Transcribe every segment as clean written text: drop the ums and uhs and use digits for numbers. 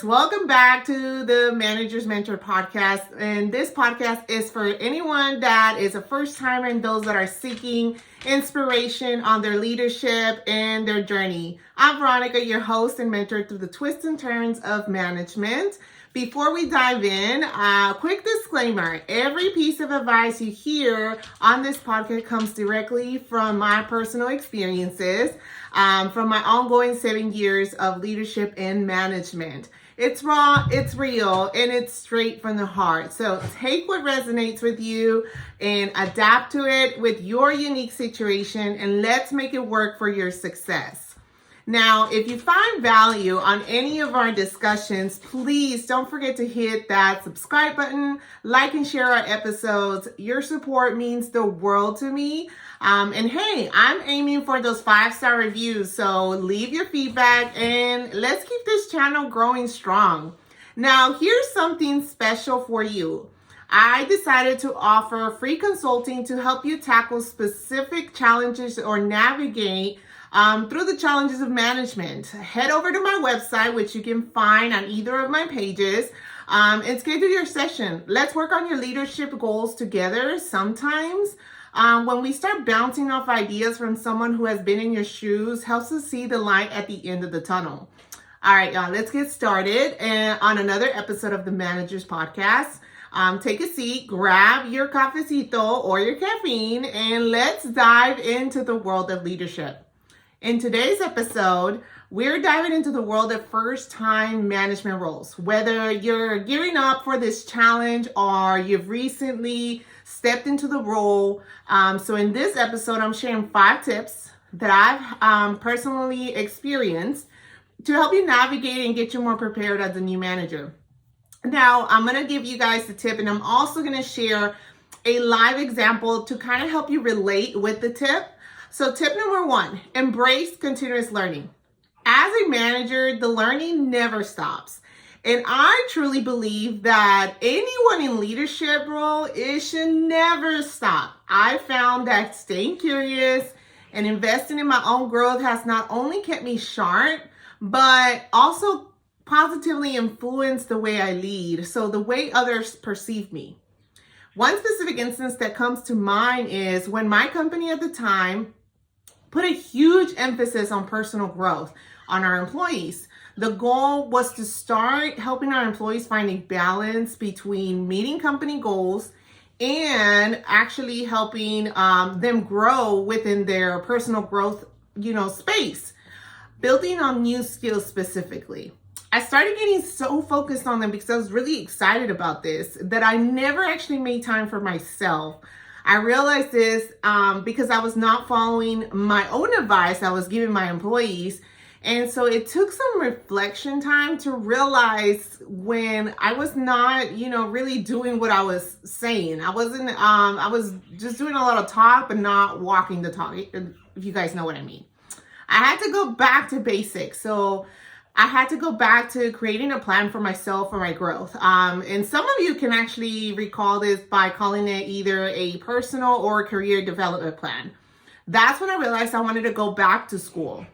welcome back to the Manager's Mentor podcast. And this podcast is for anyone that is a first timer and those that are seeking inspiration on their leadership and their journey. I'm Veronica, your host and mentor through the twists and turns of management. Before we dive in, quick disclaimer. Every piece of advice you hear on this podcast comes directly from my personal experiences, from my ongoing 7 years of leadership and management. It's raw, it's real, and it's straight from the heart. So take what resonates with you and adapt to it with your unique situation, and let's make it work for your success. Now, if you find value on any of our discussions, please don't forget to hit that subscribe button, like and share our episodes. Your support means the world to me. And hey, I'm aiming for those 5-star reviews, so leave your feedback and let's keep this channel growing strong. Now, here's something special for you. I decided to offer free consulting to help you tackle specific challenges or navigate through the challenges of management. Head over to my website, which you can find on either of my pages, and schedule your session. Let's work on your leadership goals together. Sometimes when we start bouncing off ideas from someone who has been in your shoes, helps us see the light at the end of the tunnel. All right, y'all, let's get started on another episode of the Manager's Podcast. Take a seat, grab your cafecito or your caffeine, and let's dive into the world of leadership. In today's episode, we're diving into the world of first-time management roles. Whether you're gearing up for this challenge or you've recently stepped into the role. So in this episode, I'm sharing 5 tips that I've personally experienced to help you navigate and get you more prepared as a new manager. Now, I'm going to give you guys the tip, and I'm also going to share a live example to kind of help you relate with the tip. So tip number 1, embrace continuous learning. As a manager, the learning never stops. And I truly believe that anyone in leadership role, it should never stop. I found that staying curious and investing in my own growth has not only kept me sharp, but also positively influenced the way I lead, so the way others perceive me. One specific instance that comes to mind is when my company at the time put a huge emphasis on personal growth on our employees. The goal was to start helping our employees find a balance between meeting company goals and actually helping them grow within their personal growth, space, building on new skills specifically. I started getting so focused on them because I was really excited about this that I never actually made time for myself. I realized this because I was not following my own advice I was giving my employees. And so it took some reflection time to realize when I was not, really doing what I was saying. I was just doing a lot of talk, but not walking the talk, if you guys know what I mean. I had to go back to basics. So I had to go back to creating a plan for myself for my growth. And some of you can actually recall this by calling it either a personal or career development plan. That's when I realized I wanted to go back to school.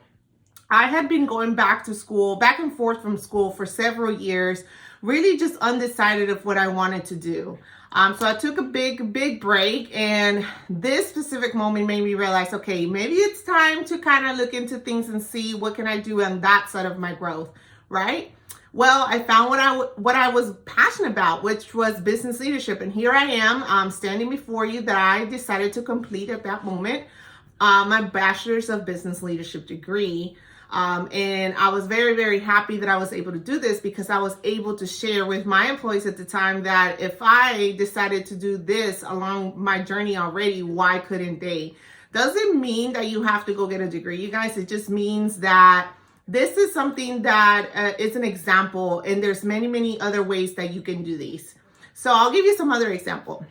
I had been going back to school, back and forth from school for several years, really just undecided of what I wanted to do. So I took a big break, and this specific moment made me realize, okay, maybe it's time to kind of look into things and see what can I do on that side of my growth, right? Well, I found what I was passionate about, which was business leadership. And here I am standing before you that I decided to complete at that moment my bachelor's of business leadership degree. And I was very, very happy that I was able to do this because I was able to share with my employees at the time that if I decided to do this along my journey already, why couldn't they? Doesn't mean that you have to go get a degree, you guys. It just means that this is something that is an example, and there's many other ways that you can do these. So I'll give you some other example,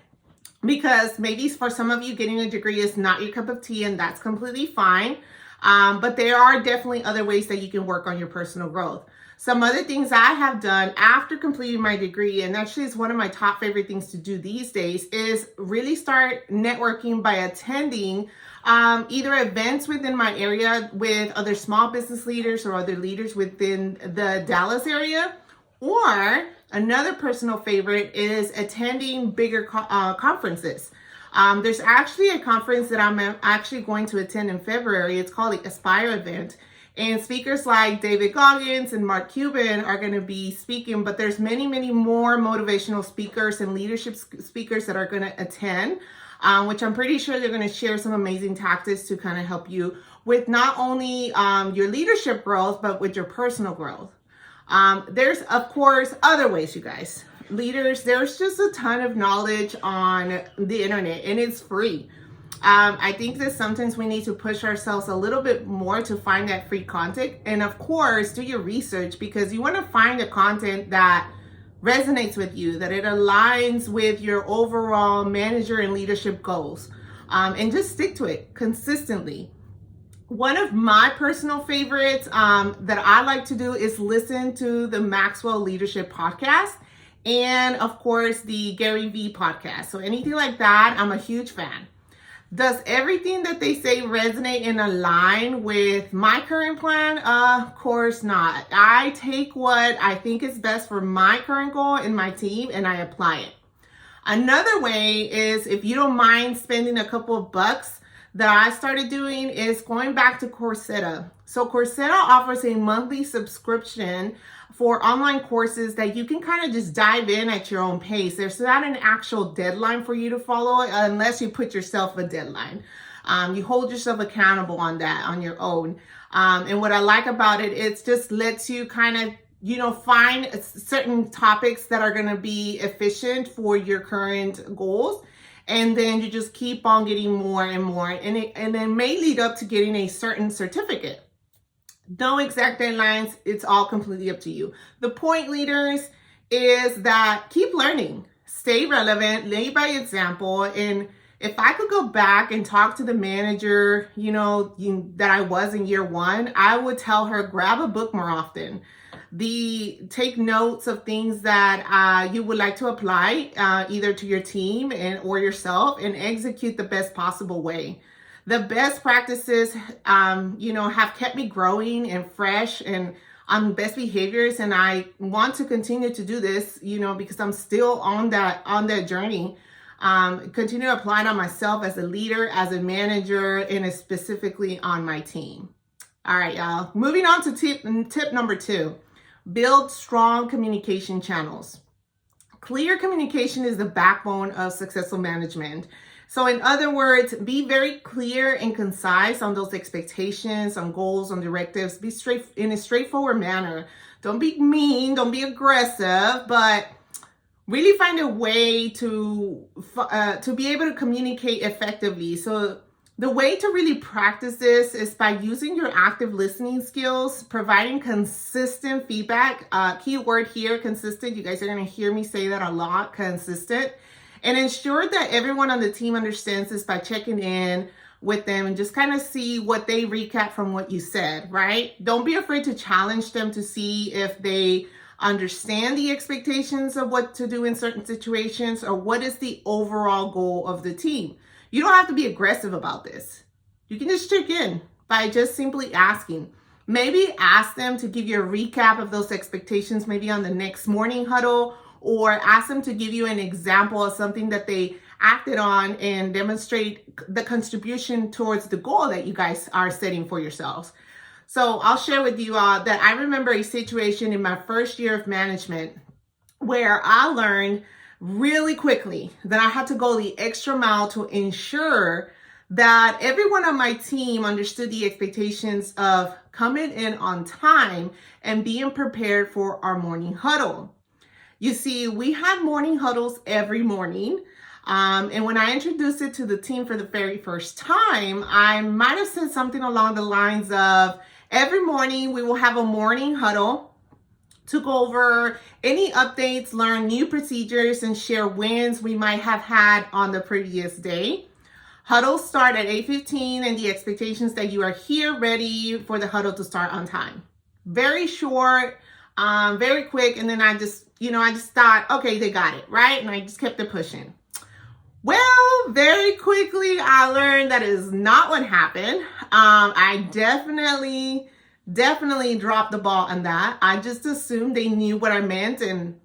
because maybe for some of you getting a degree is not your cup of tea, and that's completely fine. But there are definitely other ways that you can work on your personal growth. Some other things I have done after completing my degree, and actually is one of my top favorite things to do these days, is really start networking by attending either events within my area with other small business leaders or other leaders within the Dallas area, Or another personal favorite is attending bigger conferences. There's actually a conference that I'm actually going to attend in February. It's called the Aspire event. And speakers like David Goggins and Mark Cuban are going to be speaking, but there's many, many more motivational speakers and leadership speakers that are going to attend, which I'm pretty sure they're going to share some amazing tactics to kind of help you with not only your leadership growth, but with your personal growth. There's, of course, other ways, you guys. Leaders, there's just a ton of knowledge on the internet, and it's free. I think that sometimes we need to push ourselves a little bit more to find that free content. And of course, do your research, because you want to find the content that resonates with you, that it aligns with your overall manager and leadership goals. And just stick to it consistently. One of my personal favorites that I like to do is listen to the Maxwell Leadership Podcast and, of course, the Gary Vee podcast. So anything like that, I'm a huge fan. Does everything that they say resonate and align with my current plan? Of course not. I take what I think is best for my current goal and my team, and I apply it. Another way is, if you don't mind spending a couple of bucks, that I started doing is going back to Coursera. So Coursera offers a monthly subscription for online courses that you can kind of just dive in at your own pace. There's not an actual deadline for you to follow unless you put yourself a deadline. You hold yourself accountable on that on your own. And what I like about it, it just lets you kind of, find certain topics that are going to be efficient for your current goals. And then you just keep on getting more and more. And then may lead up to getting a certain certificate. No exact deadlines. It's all completely up to you. The point, leaders, is that keep learning. Stay relevant. Lead by example. And if I could go back and talk to the manager, that I was in year one, I would tell her, grab a book more often. Take notes of things that you would like to apply either to your team or yourself, and execute the best possible way. The best practices, have kept me growing and fresh and on best behaviors. And I want to continue to do this, because I'm still on that journey. Continue to apply it on myself as a leader, as a manager, and specifically on my team. All right, y'all. Moving on to tip number 2. Build strong communication channels. Clear communication is the backbone of successful management. So in other words, be very clear and concise on those expectations, on goals, on directives. Be in a straightforward manner. Don't be mean, don't be aggressive, but really find a way to be able to communicate effectively. So the way to really practice this is by using your active listening skills, providing consistent feedback. Key word here, consistent. You guys are going to hear me say that a lot, consistent. And ensure that everyone on the team understands this by checking in with them and just kind of see what they recap from what you said, right? Don't be afraid to challenge them to see if they understand the expectations of what to do in certain situations, or what is the overall goal of the team. You don't have to be aggressive about this. You can just check in by just simply asking. Maybe ask them to give you a recap of those expectations, maybe on the next morning huddle, or ask them to give you an example of something that they acted on and demonstrate the contribution towards the goal that you guys are setting for yourselves. So I'll share with you all that I remember a situation in my first year of management where I learned really quickly that I had to go the extra mile to ensure that everyone on my team understood the expectations of coming in on time and being prepared for our morning huddle. You see, we had morning huddles every morning. And when I introduced it to the team for the very first time, I might have said something along the lines of, every morning we will have a morning huddle to go over any updates, learn new procedures, and share wins we might have had on the previous day. Huddles start at 8:15, and the expectations that you are here ready for the huddle to start on time. Very short, very quick, and then I just thought, okay, they got it, right? And I just kept it pushing. Well, very quickly, I learned that is not what happened. I definitely definitely dropped the ball on that. I just assumed they knew what I meant and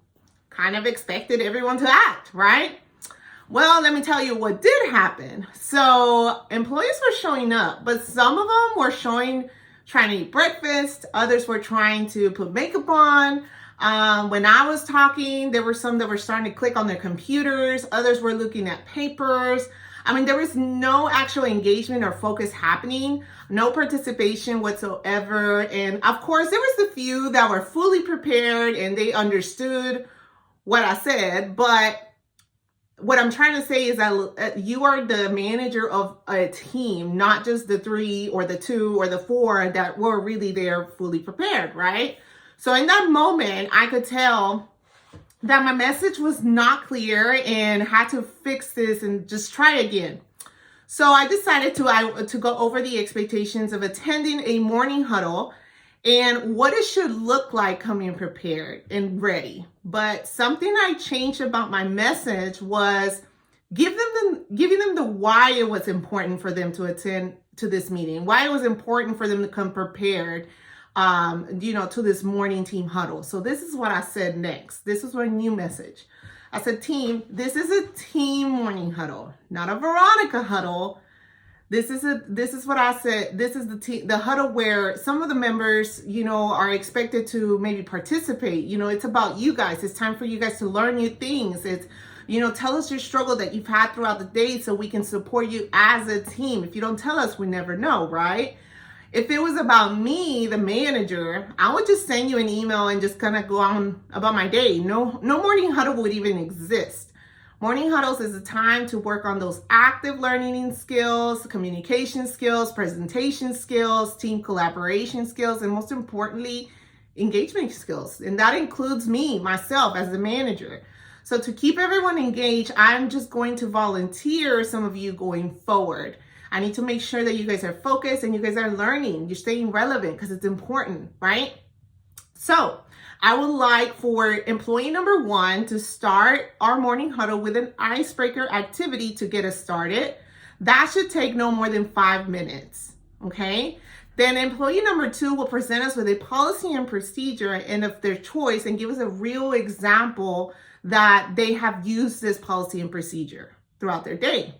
kind of expected everyone to act, right? Well, let me tell you what did happen. So employees were showing up, but some of them were trying to eat breakfast. Others were trying to put makeup on. When I was talking, there were some that were starting to click on their computers. Others were looking at papers. I mean, there was no actual engagement or focus happening, no participation whatsoever. And of course, there was a few that were fully prepared and they understood what I said, but what I'm trying to say is that you are the manager of a team, not just the 3 or the 2 or the 4 that were really there fully prepared, right? So in that moment, I could tell that my message was not clear and had to fix this and just try again. So I decided to go over the expectations of attending a morning huddle and what it should look like coming prepared and ready. But something I changed about my message was giving them the why it was important for them to attend to this meeting, why it was important for them to come prepared, to this morning team huddle. So this is what I said next. This is my new message. I said, team, this is a team morning huddle, not a Veronica huddle. This is what I said. This is the huddle where some of the members, are expected to maybe participate. It's about you guys. It's time for you guys to learn new things. It's, tell us your struggle that you've had throughout the day so we can support you as a team. If you don't tell us, we never know, right? If it was about me, the manager, I would just send you an email and just kind of go on about my day. No morning huddle would even exist. Morning huddles is a time to work on those active learning skills, communication skills, presentation skills, team collaboration skills, and most importantly, engagement skills. And that includes me, myself, as the manager. So to keep everyone engaged, I'm just going to volunteer some of you going forward. I need to make sure that you guys are focused and you guys are learning. You're staying relevant because it's important, right? So I would like for employee number 1 to start our morning huddle with an icebreaker activity to get us started. That should take no more than 5 minutes, okay? Then employee number 2 will present us with a policy and procedure and of their choice and give us a real example that they have used this policy and procedure throughout their day,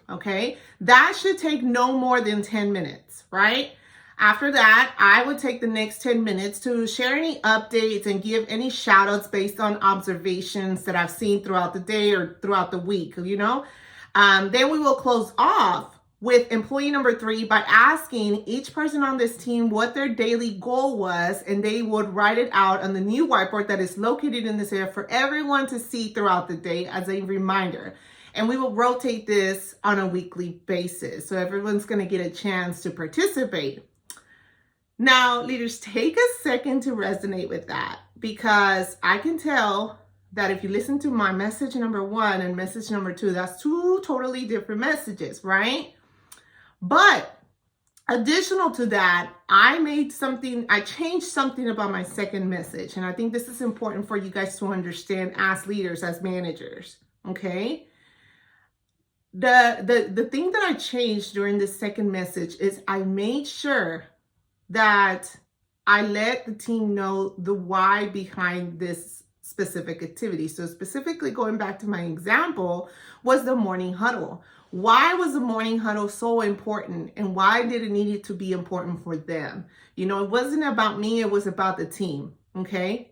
okay? That should take no more than 10 minutes, right? After that, I would take the next 10 minutes to share any updates and give any shout outs based on observations that I've seen throughout the day or throughout the week, Then we will close off with employee number 3 by asking each person on this team what their daily goal was, and they would write it out on the new whiteboard that is located in this area for everyone to see throughout the day as a reminder. And we will rotate this on a weekly basis. So everyone's going to get a chance to participate. Now, leaders, take a second to resonate with that, because I can tell that if you listen to my message number 1 and message number 2, that's 2 totally different messages, right? But additional to that, I changed something about my second message. And I think this is important for you guys to understand as leaders, as managers, okay? The thing that I changed during this second message is I made sure that I let the team know the why behind this specific activity. So specifically going back to my example was the morning huddle. Why was the morning huddle so important, and why did it need to be important for them? It wasn't about me, it was about the team, okay?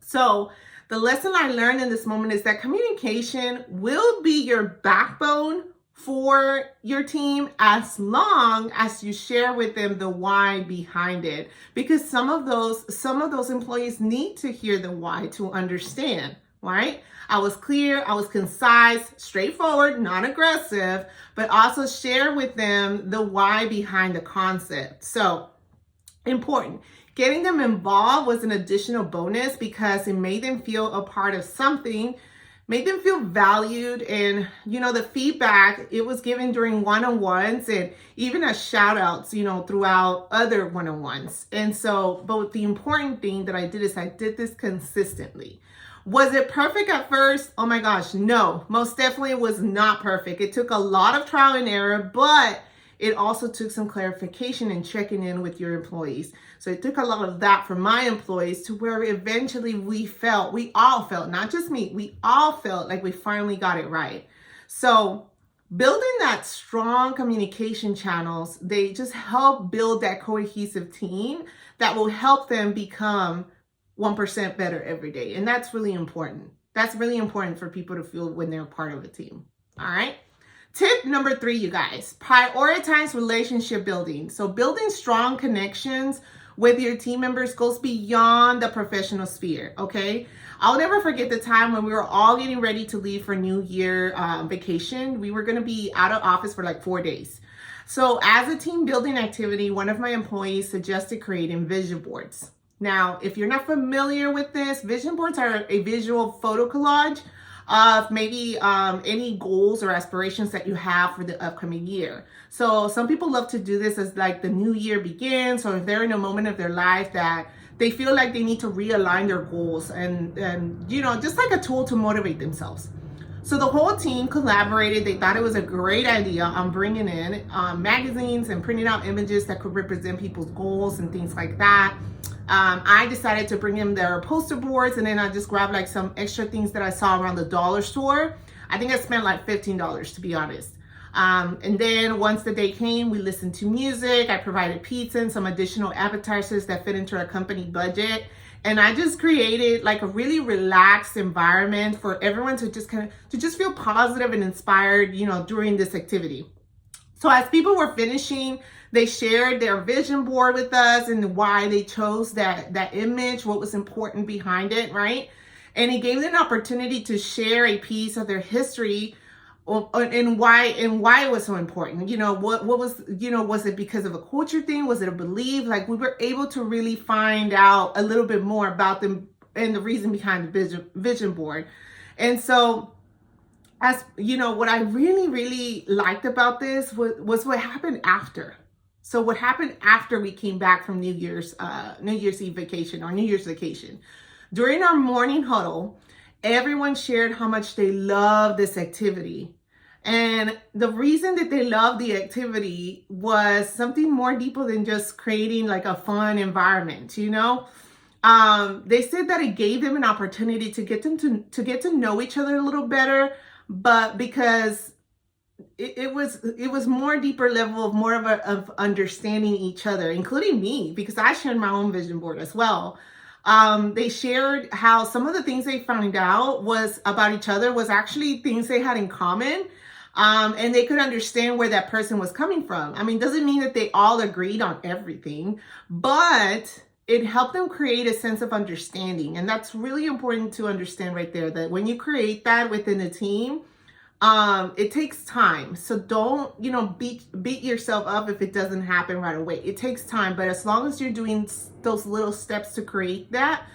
So the lesson I learned in this moment is that communication will be your backbone for your team as long as you share with them the why behind it, because some of those employees need to hear the why to understand, right? I was clear, I was concise, straightforward, not aggressive, but also share with them the why behind the concept. So important. Getting them involved was an additional bonus because it made them feel a part of something, made them feel valued. And, the feedback, it was given during one-on-ones and even as shout outs, throughout other one-on-ones. And so, but the important thing that I did is I did this consistently. Was it perfect at first? Oh my gosh, no, most definitely it was not perfect. It took a lot of trial and error, but it also took some clarification and checking in with your employees. So it took a lot of that for my employees to where eventually we all felt, not just me, we all felt like we finally got it right. So building that strong communication channels, they just help build that cohesive team that will help them become 1% better every day. And that's really important. That's really important for people to feel when they're part of a team. All right. Tip number 3, you guys, prioritize relationship building. So building strong connections with your team members goes beyond the professional sphere. Okay. I'll never forget the time when we were all getting ready to leave for New Year vacation. We were going to be out of office for like 4 days. So as a team building activity, one of my employees suggested creating vision boards. Now, if you're not familiar with this, vision boards are a visual photo collage of maybe any goals or aspirations that you have for the upcoming year. So some people love to do this as like the new year begins, or if they're in a moment of their life that they feel like they need to realign their goals and just like a tool to motivate themselves. So the whole team collaborated. They thought it was a great idea on bringing in magazines and printing out images that could represent people's goals and things like that. I decided to bring in their poster boards, and then I just grabbed like some extra things that I saw around the dollar store. I think I spent like $15 to be honest. And then once the day came, we listened to music. I provided pizza and some additional appetizers that fit into our company budget. And I just created like a really relaxed environment for everyone to just feel positive and inspired, during this activity. So as people were finishing, they shared their vision board with us and why they chose that image, what was important behind it, right? And it gave them an opportunity to share a piece of their history and why it was so important. What was, was it because of a culture thing? Was it a belief? Like we were able to really find out a little bit more about them and the reason behind the vision board. And so as what I really, really liked about this was what happened after. So what happened after we came back from New Year's Eve vacation or New Year's vacation. During our morning huddle, everyone shared how much they loved this activity. And the reason that they loved the activity was something more deeper than just creating like a fun environment, They said that it gave them an opportunity to get to know each other a little better, but because it was more deeper level of more of understanding each other, including me, because I shared my own vision board as well. They shared how some of the things they found out was about each other was actually things they had in common. And they could understand where that person was coming from. I mean, doesn't mean that they all agreed on everything, but it helped them create a sense of understanding. And that's really important to understand right there, that when you create that within a team, it takes time. So don't, beat yourself up if it doesn't happen right away. It takes time, but as long as you're doing those little steps to create that,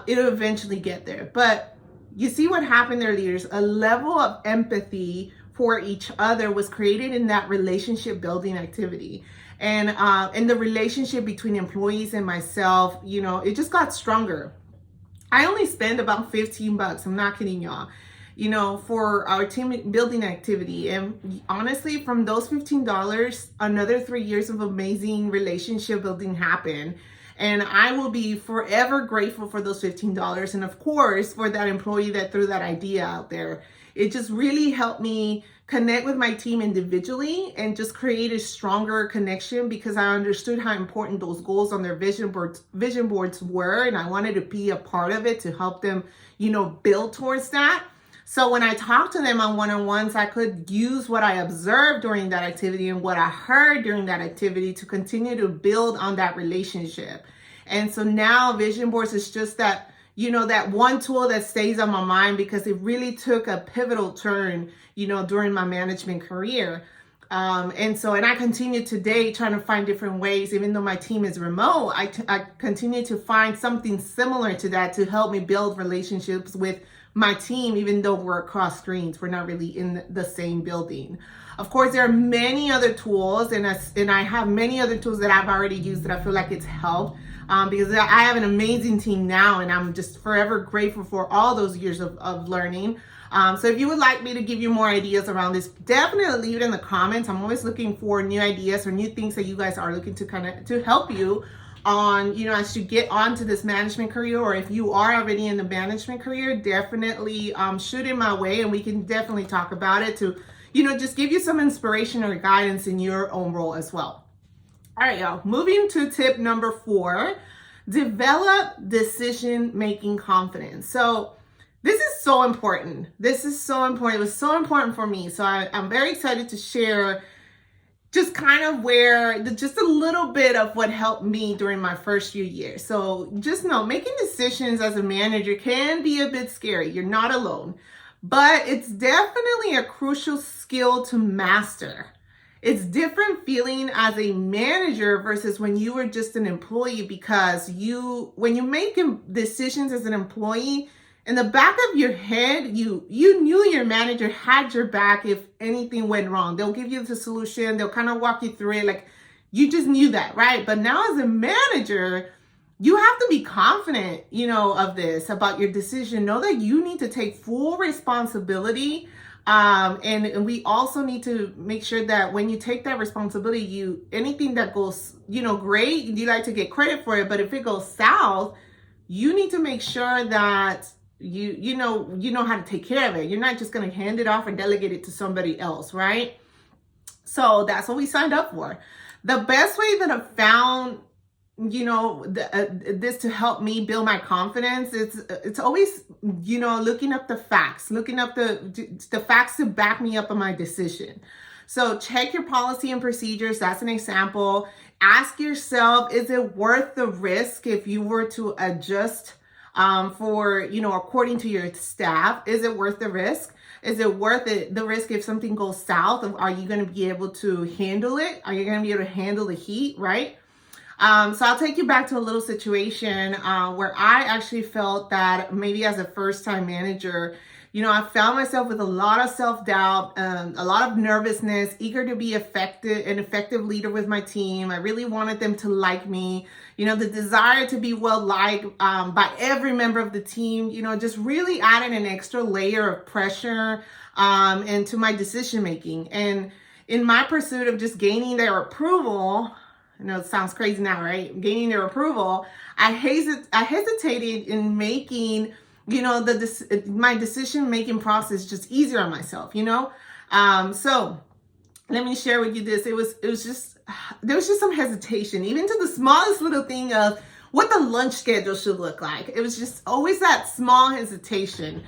it'll eventually get there. But you see what happened there, leaders? A level of empathy for each other was created in that relationship building activity. And the relationship between employees and myself, it just got stronger. I only spent about $15. I'm not kidding y'all. For our team building activity. And honestly, from those $15, another 3 years of amazing relationship building happened. And I will be forever grateful for those $15. And of course, for that employee that threw that idea out there. It just really helped me connect with my team individually and just create a stronger connection, because I understood how important those goals on their vision boards were. And I wanted to be a part of it to help them, build towards that. So when I talked to them on one-on-ones, I could use what I observed during that activity and what I heard during that activity to continue to build on that relationship. And so now vision boards is just that, that one tool that stays on my mind, because it really took a pivotal turn, during my management career. And I continue today trying to find different ways, even though my team is remote, I continue to find something similar to that to help me build relationships with my team, even though we're across screens, we're not really in the same building. Of course, there are many other tools, and I have many other tools that I've already used that I feel like it's helped, because I have an amazing team now, and I'm just forever grateful for all those years of learning. So if you would like me to give you more ideas around this, definitely leave it in the comments. I'm always looking for new ideas or new things that you guys are looking to to help you on, as you get onto this management career, or if you are already in the management career, definitely shoot it my way, and we can definitely talk about it to, just give you some inspiration or guidance in your own role as well. All right, y'all, moving to tip number 4, develop decision-making confidence. So this is so important. This is so important. It was so important for me. So I'm very excited to share just kind of just a little bit of what helped me during my first few years. So just know, making decisions as a manager can be a bit scary. You're not alone, but it's definitely a crucial skill to master. It's different feeling as a manager versus when you were just an employee, because when you make decisions as an employee, in the back of your head, you knew your manager had your back if anything went wrong. They'll give you the solution. They'll kind of walk you through it. Like, you just knew that, right? But now as a manager, you have to be confident, of this, about your decision. Know that you need to take full responsibility. And we also need to make sure that when you take that responsibility, anything that goes, great, you like to get credit for it. But if it goes south, you need to make sure that you know how to take care of it. You're not just going to hand it off and delegate it to somebody else, right? So that's what we signed up for. The best way that I've found, this to help me build my confidence, it's always, looking up the facts, looking up the facts to back me up on my decision. So check your policy and procedures. That's an example. Ask yourself, is it worth the risk if you were to adjust for, according to your staff? Is it worth the risk? Is it worth the risk if something goes south? Are you going to be able to handle it? Are you going to be able to handle the heat, right? So I'll take you back to a little situation where I actually felt that maybe as a first-time manager, I found myself with a lot of self-doubt, a lot of nervousness, eager to be an effective leader with my team. I really wanted them to like me. The desire to be well-liked by every member of the team, just really added an extra layer of pressure into my decision-making. And in my pursuit of just gaining their approval, I know it sounds crazy now, right? Gaining their approval, I hesitated in making, my decision-making process just easier on myself, So let me share with you this. There was just some hesitation, even to the smallest little thing of what the lunch schedule should look like. It was just always that small hesitation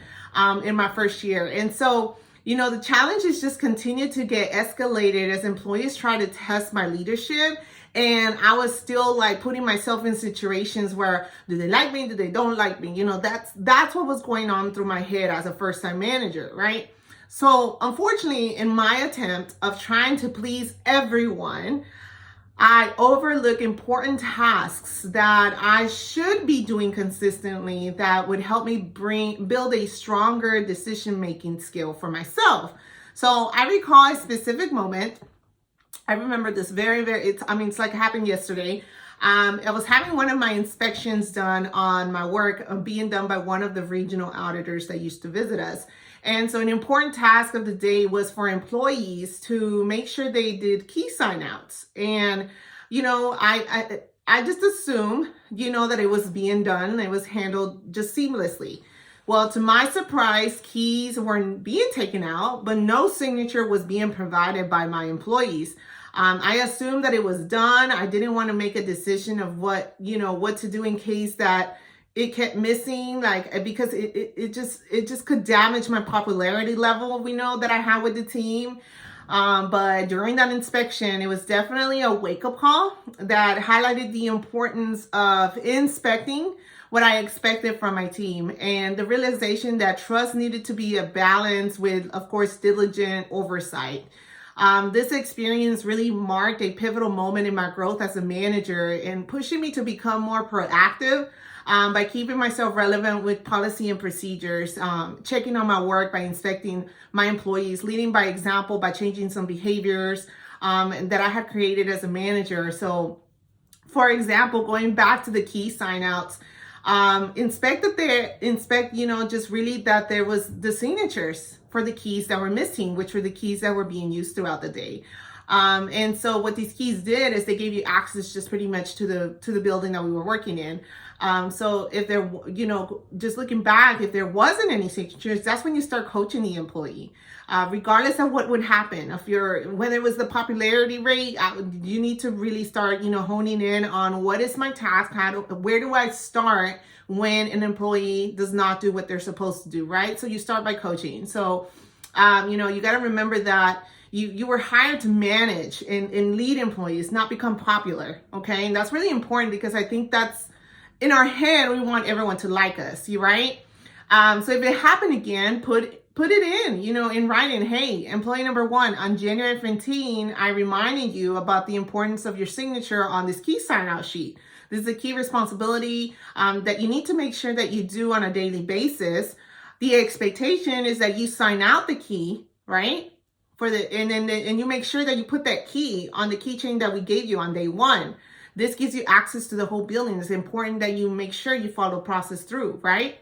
in my first year. And so, the challenges just continued to get escalated as employees try to test my leadership. And I was still like putting myself in situations where, do they like me? Do they don't like me? That's what was going on through my head as a first-time manager, right? So unfortunately, in my attempt of trying to please everyone, I overlook important tasks that I should be doing consistently that would help me build a stronger decision-making skill for myself. So I recall a specific moment. I remember this very, it's like it happened yesterday. I was having one of my inspections done on my work, being done by one of the regional auditors that used to visit us. And so an important task of the day was for employees to make sure they did key sign outs. And, I just assumed, that it was being done. It was handled just seamlessly. Well, to my surprise, keys weren't being taken out, but no signature was being provided by my employees. I assumed that it was done. I didn't want to make a decision of what to do in case that it kept missing, because it just could damage my popularity level, that I had with the team. But during that inspection, it was definitely a wake-up call that highlighted the importance of inspecting what I expected from my team, and the realization that trust needed to be a balance with, of course, diligent oversight. This experience really marked a pivotal moment in my growth as a manager and pushing me to become more proactive by keeping myself relevant with policy and procedures, checking on my work by inspecting my employees, leading by example by changing some behaviors that I had created as a manager. So, for example, going back to the key sign outs, Inspect, just really that there was the signatures for the keys that were missing, which were the keys that were being used throughout the day. And so what these keys did is they gave you access just pretty much to the building that we were working in. So if there, just looking back, if there wasn't any signatures, that's when you start coaching the employee. Regardless of what would happen, when it was the popularity rate, you need to really start, honing in on what is my task, where do I start when an employee does not do what they're supposed to do, right? So you start by coaching. So, you got to remember that you were hired to manage and lead employees, not become popular, okay? And that's really important because I think that's, in our head, we want everyone to like us, right? So if it happened again, put it in writing. Hey, employee number 1, on January 15, I reminded you about the importance of your signature on this key sign out sheet. This is a key responsibility that you need to make sure that you do on a daily basis. The expectation is that you sign out the key, right? And you make sure that you put that key on the keychain that we gave you on day 1. This gives you access to the whole building. It's important that you make sure you follow the process through, right?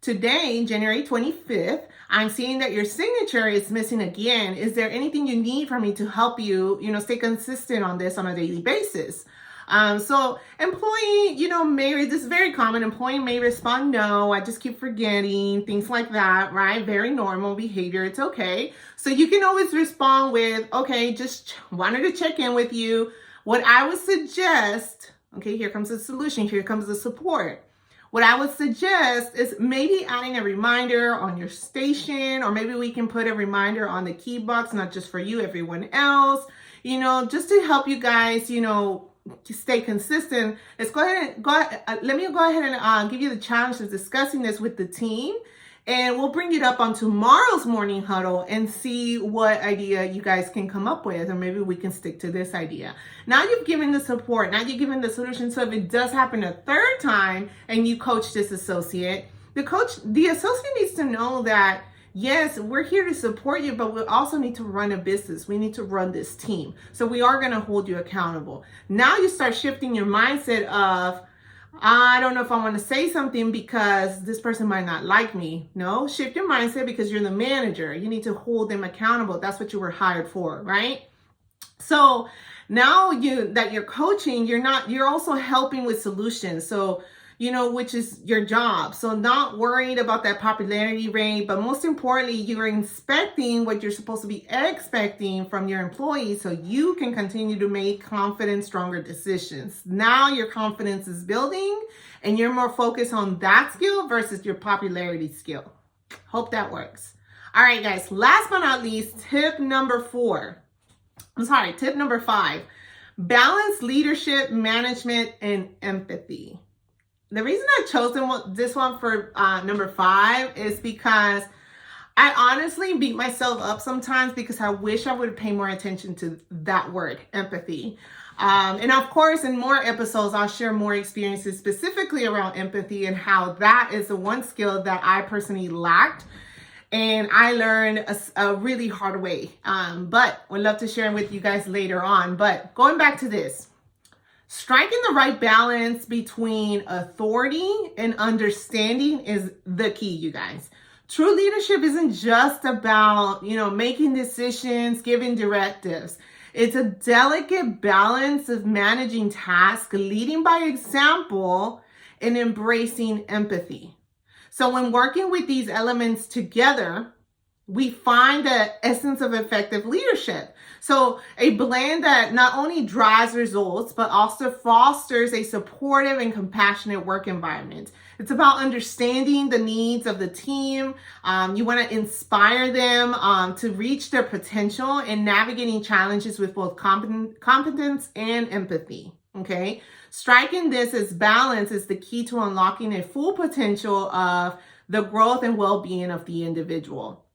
Today, January 25th, I'm seeing that your signature is missing again. Is there anything you need from me to help you, stay consistent on this on a daily basis? So employee, this is very common. Employee may respond, no, I just keep forgetting, things like that, right? Very normal behavior. It's okay. So you can always respond with, okay, just wanted to check in with you. What I would suggest, okay, here comes the solution. Here comes the support. What I would suggest is maybe adding a reminder on your station, or maybe we can put a reminder on the key box, not just for you, everyone else, just to help you guys, to stay consistent. Let me go ahead and give you the challenge of discussing this with the team. And we'll bring it up on tomorrow's morning huddle and see what idea you guys can come up with, or maybe we can stick to this idea. Now you've given the support, now you've given the solution. So if it does happen a third time and you coach this associate, the associate needs to know that, yes, we're here to support you, but we also need to run a business. We need to run this team. So we are going to hold you accountable. Now you start shifting your mindset of, I don't know if I want to say something because this person might not like me. No, shift your mindset because you're the manager. You need to hold them accountable. That's what you were hired for, right? So now that you're coaching, you're also helping with solutions. So, which is your job. So not worried about that popularity rate, but most importantly, you're inspecting what you're supposed to be expecting from your employees so you can continue to make confident, stronger decisions. Now your confidence is building and you're more focused on that skill versus your popularity skill. Hope that works. All right, guys, last but not least, tip number 5, balance leadership, management, and empathy. The reason I chose this one for number 5 is because I honestly beat myself up sometimes because I wish I would pay more attention to that word, empathy. And of course, in more episodes, I'll share more experiences specifically around empathy and how that is the one skill that I personally lacked. And I learned a really hard way. But would love to share it with you guys later on. But going back to this. Striking the right balance between authority and understanding is the key, you guys. True leadership isn't just about, making decisions, giving directives. It's a delicate balance of managing tasks, leading by example, and embracing empathy. So when working with these elements together, we find the essence of effective leadership. So a blend that not only drives results, but also fosters a supportive and compassionate work environment. It's about understanding the needs of the team. You want to inspire them to reach their potential and navigating challenges with both competence and empathy. Okay. Striking this as balance is the key to unlocking a full potential of the growth and well-being of the individual.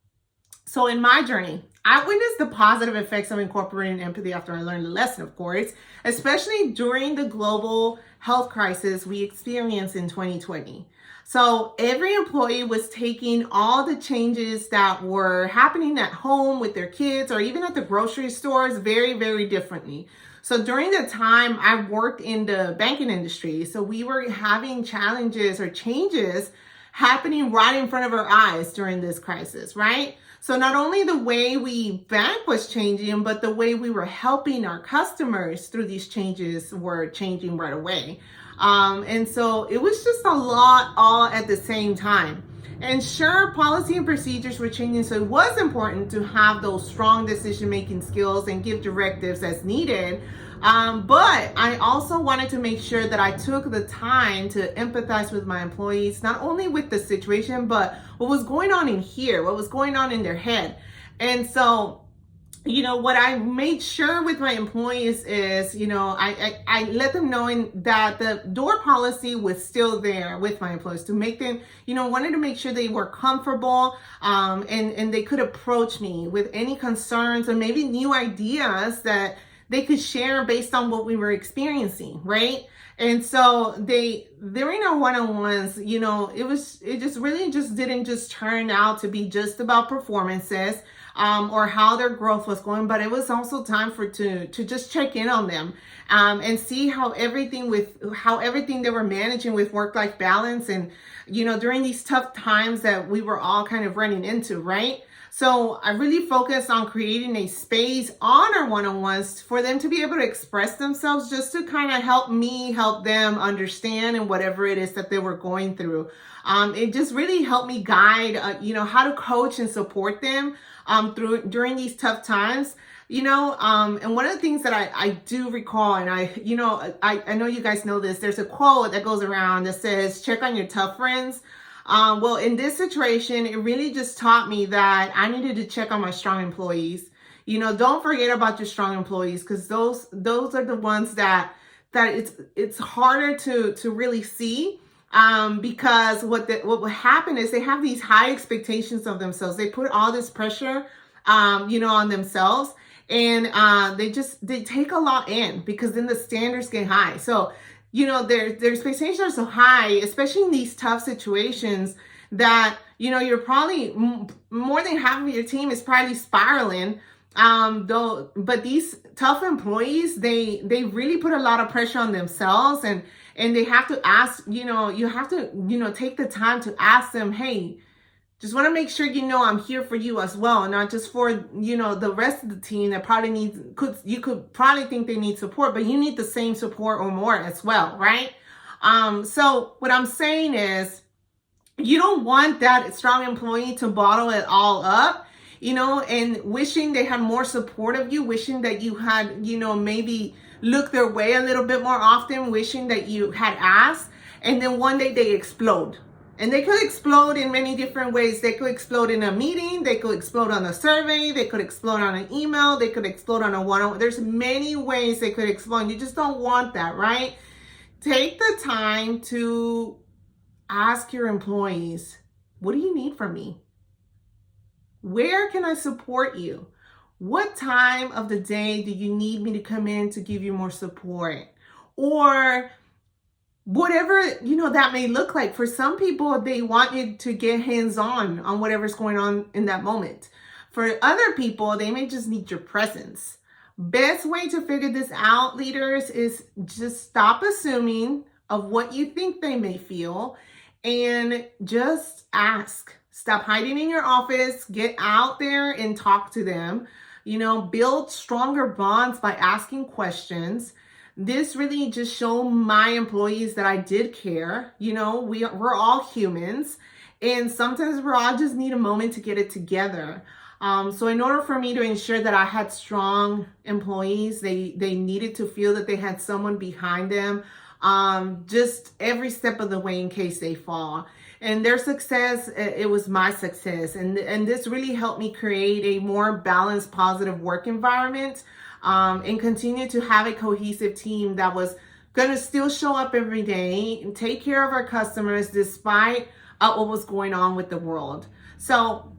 So in my journey, I witnessed the positive effects of incorporating empathy after I learned the lesson, of course, especially during the global health crisis we experienced in 2020. So every employee was taking all the changes that were happening at home with their kids or even at the grocery stores very, very differently. So during the time I worked in the banking industry, so we were having challenges or changes happening right in front of our eyes during this crisis, right? So not only the way we bank was changing, but the way we were helping our customers through these changes were changing right away. And so it was just a lot all at the same time. And sure, policy and procedures were changing, so it was important to have those strong decision-making skills and give directives as needed. But I also wanted to make sure that I took the time to empathize with my employees, not only with the situation, but what was going on in here, what was going on in their head. And so, what I made sure with my employees is, I let them know that the door policy was still there with my employees to make them, wanted to make sure they were comfortable, and they could approach me with any concerns or maybe new ideas that they could share based on what we were experiencing, right? And so during our one-on-ones, it just really didn't just turn out to be just about performances, or how their growth was going, but it was also time to just check in on them, and see how everything they were managing with work-life balance, and during these tough times that we were all kind of running into, right? So I really focused on creating a space on our one-on-ones for them to be able to express themselves, just to kind of help them understand and whatever it is that they were going through. It just really helped me guide, how to coach and support them during these tough times. And one of the things that I do recall, and I know you guys know this, there's a quote that goes around that says, check on your tough friends. Well, in this situation, it really just taught me that I needed to check on my strong employees. Don't forget about your strong employees, because those are the ones that it's harder to really see, because what will happen is they have these high expectations of themselves. They put all this pressure, on themselves, and they take a lot in, because then the standards get high. So their expectations are so high, especially in these tough situations, that, you're probably more than half of your team is probably spiraling. But these tough employees, they really put a lot of pressure on themselves, and they have to ask, you have to, take the time to ask them, hey, just want to make sure I'm here for you as well, not just for the rest of the team that probably you could probably think they need support, but you need the same support or more as well, right? So what I'm saying is, you don't want that strong employee to bottle it all up, and wishing they had more support of you, wishing that you had maybe looked their way a little bit more often, wishing that you had asked, and then one day they explode. And they could explode in many different ways. They could explode in a meeting. They could explode on a survey. They could explode on an email. They could explode on a one-on-one. There's many ways they could explode. You just don't want that, right? Take the time to ask your employees, what do you need from me? Where can I support you? What time of the day do you need me to come in to give you more support? Or whatever, that may look like. For some people, they want you to get hands-on whatever's going on in that moment. For other people, they may just need your presence. Best way to figure this out, leaders, is just stop assuming of what you think they may feel, and just ask. Stop hiding in your office. Get out there and talk to them. Build stronger bonds by asking questions. This really just showed my employees that I did care. We're all humans, and sometimes we all just need a moment to get it together. So in order for me to ensure that I had strong employees, they needed to feel that they had someone behind them, just every step of the way in case they fall. And their success, it was my success. And this really helped me create a more balanced, positive work environment, and continue to have a cohesive team that was going to still show up every day and take care of our customers despite what was going on with the world. So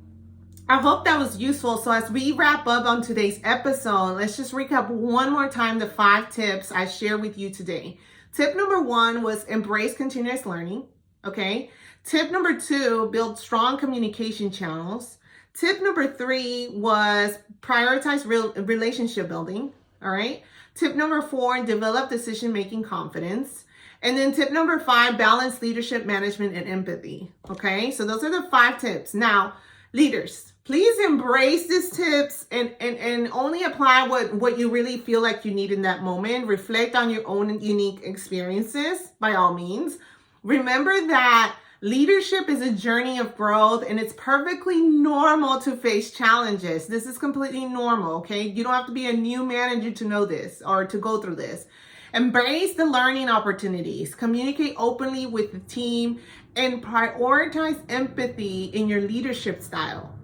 I hope that was useful. So as we wrap up on today's episode, let's just recap one more time the 5 tips I shared with you today. Tip number 1 was embrace continuous learning. Okay. Tip number 2, build strong communication channels. Tip number 3 was prioritize relationship building. All right. Tip number 4, develop decision-making confidence. And then tip number 5, balance leadership, management, and empathy. Okay. So those are the 5 tips. Now, leaders, please embrace these tips and only apply what you really feel like you need in that moment. Reflect on your own unique experiences by all means. Remember that leadership is a journey of growth, and it's perfectly normal to face challenges. This is completely normal, okay? You don't have to be a new manager to know this or to go through this. Embrace the learning opportunities. Communicate openly with the team and prioritize empathy in your leadership style.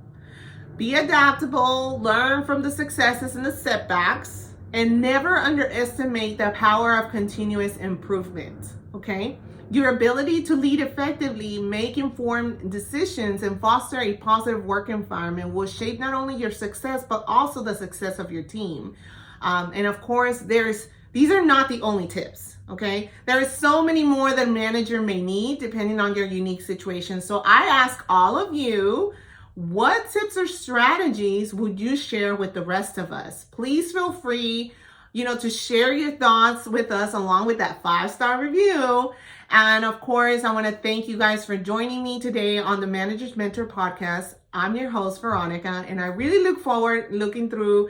Be adaptable, learn from the successes and the setbacks, and never underestimate the power of continuous improvement, okay? Your ability to lead effectively, make informed decisions, and foster a positive work environment will shape not only your success, but also the success of your team. And of course, these are not the only tips, okay? There is so many more that a manager may need depending on your unique situation. So I ask all of you, what tips or strategies would you share with the rest of us? Please feel free, to share your thoughts with us along with that 5-star review. And of course, I want to thank you guys for joining me today on the Manager's Mentor podcast. I'm your host, Veronica, and I really look forward looking through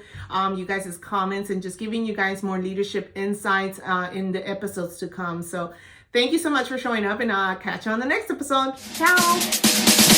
you guys' comments and just giving you guys more leadership insights in the episodes to come. So thank you so much for showing up, and I'll catch you on the next episode. Ciao.